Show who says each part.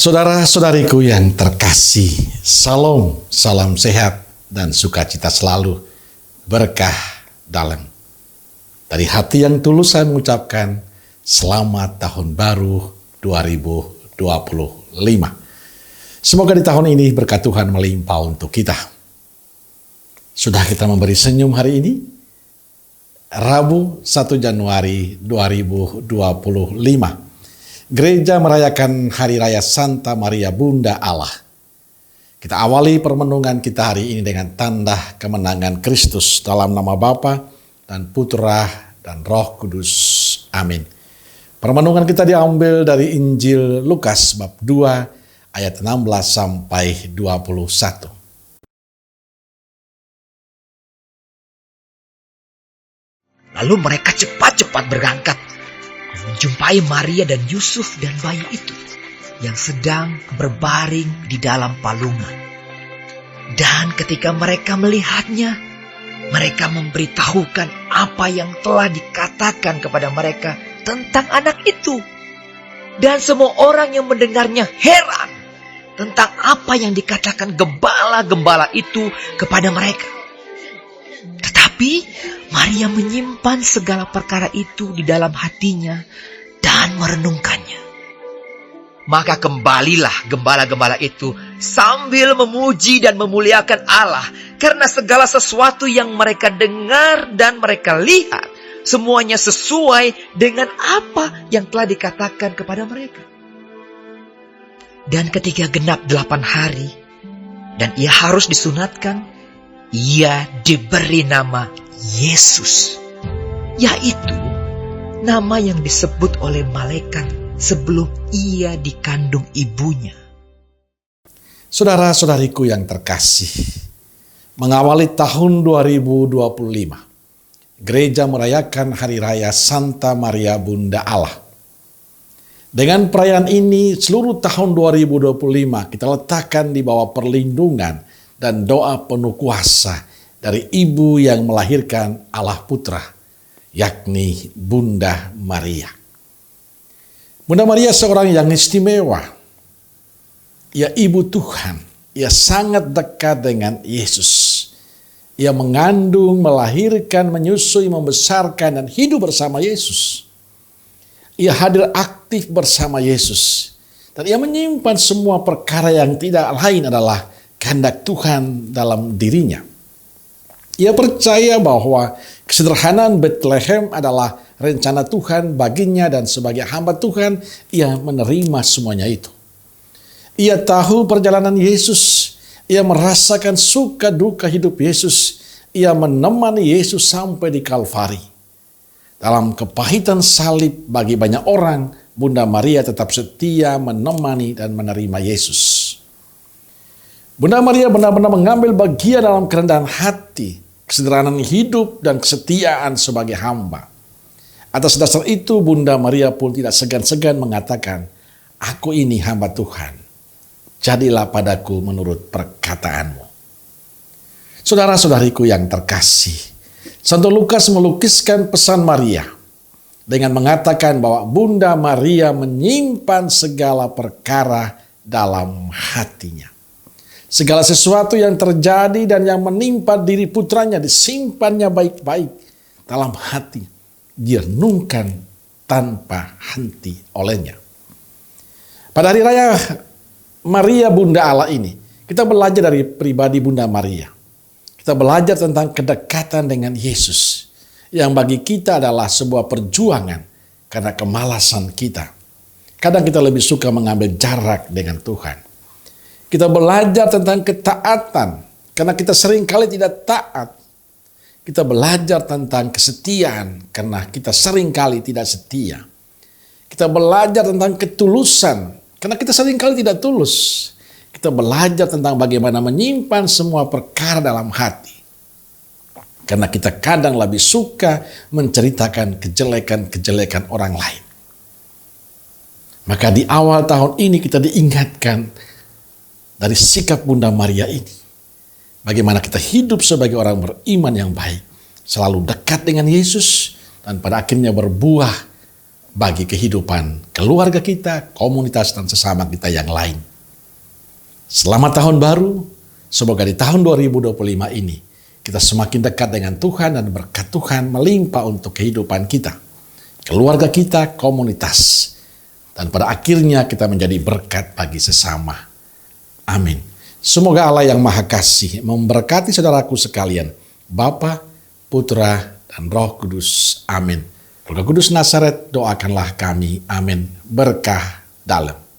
Speaker 1: Saudara-saudariku yang terkasih, salam, salam sehat dan sukacita selalu, berkah dalam. Dari hati yang tulus saya mengucapkan selamat tahun baru 2025. Semoga di tahun ini berkat Tuhan melimpah untuk kita. Sudah kita memberi senyum hari ini? Rabu 1 Januari 2025. Gereja merayakan Hari Raya Santa Maria Bunda Allah. Kita awali permenungan kita hari ini dengan tanda kemenangan Kristus dalam nama Bapa dan Putra dan Roh Kudus. Amin. Permenungan kita diambil dari Injil Lukas bab 2 ayat 16 sampai 21.
Speaker 2: Lalu mereka cepat-cepat berangkat dan menjumpai Maria dan Yusuf dan bayi itu yang sedang berbaring di dalam palungan. Dan ketika mereka melihatnya, mereka memberitahukan apa yang telah dikatakan kepada mereka tentang anak itu. Dan semua orang yang mendengarnya heran tentang apa yang dikatakan gembala-gembala itu kepada mereka. Tetapi Maria menyimpan segala perkara itu di dalam hatinya dan merenungkannya. Maka kembalilah gembala-gembala itu sambil memuji dan memuliakan Allah karena segala sesuatu yang mereka dengar dan mereka lihat semuanya sesuai dengan apa yang telah dikatakan kepada mereka. Dan ketika genap 8 hari dan ia harus disunatkan, ia diberi nama Yesus, yaitu nama yang disebut oleh malaikat sebelum ia dikandung ibunya.
Speaker 1: Saudara-saudariku yang terkasih, mengawali tahun 2025, gereja merayakan Hari Raya Santa Maria Bunda Allah. Dengan perayaan ini, seluruh tahun 2025 kita letakkan di bawah perlindungan dan doa penuh kuasa dari ibu yang melahirkan Allah Putra, yakni Bunda Maria. Bunda Maria seorang yang istimewa. Ia ibu Tuhan. Ia sangat dekat dengan Yesus. Ia mengandung, melahirkan, menyusui, membesarkan, dan hidup bersama Yesus. Ia hadir aktif bersama Yesus. Dan ia menyimpan semua perkara yang tidak lain adalah kehendak Tuhan dalam dirinya. Ia percaya bahwa kesederhanaan Bethlehem adalah rencana Tuhan baginya dan sebagai hamba Tuhan ia menerima semuanya itu. Ia tahu perjalanan Yesus, ia merasakan suka duka hidup Yesus, ia menemani Yesus sampai di Kalvari. Dalam kepahitan salib bagi banyak orang, Bunda Maria tetap setia menemani dan menerima Yesus. Bunda Maria benar-benar mengambil bagian dalam kerendahan hati, kesederhanaan hidup, dan kesetiaan sebagai hamba. Atas dasar itu Bunda Maria pun tidak segan-segan mengatakan, "Aku ini hamba Tuhan, jadilah padaku menurut perkataanmu." Saudara-saudariku yang terkasih, Santo Lukas melukiskan pesan Maria dengan mengatakan bahwa Bunda Maria menyimpan segala perkara dalam hatinya. Segala sesuatu yang terjadi dan yang menimpa diri putranya disimpannya baik-baik dalam hati, direnungkan tanpa henti olehnya. Pada hari raya Maria Bunda Allah ini, kita belajar dari pribadi Bunda Maria. Kita belajar tentang kedekatan dengan Yesus, yang bagi kita adalah sebuah perjuangan karena kemalasan kita. Kadang kita lebih suka mengambil jarak dengan Tuhan. Kita belajar tentang ketaatan, karena kita seringkali tidak taat. Kita belajar tentang kesetiaan, karena kita seringkali tidak setia. Kita belajar tentang ketulusan, karena kita seringkali tidak tulus. Kita belajar tentang bagaimana menyimpan semua perkara dalam hati. Karena kita kadang lebih suka menceritakan kejelekan-kejelekan orang lain. Maka di awal tahun ini kita diingatkan dari sikap Bunda Maria ini. Bagaimana kita hidup sebagai orang beriman yang baik. Selalu dekat dengan Yesus dan pada akhirnya berbuah bagi kehidupan keluarga kita, komunitas, dan sesama kita yang lain. Selamat tahun baru, semoga di tahun 2025 ini kita semakin dekat dengan Tuhan dan berkat Tuhan melimpah untuk kehidupan kita, keluarga kita, komunitas, dan pada akhirnya kita menjadi berkat bagi sesama. Amin. Semoga Allah yang Maha Kasih memberkati saudaraku sekalian, Bapa, Putra, dan Roh Kudus. Amin. Roh Kudus Nazaret, doakanlah kami. Amin. Berkah dalam.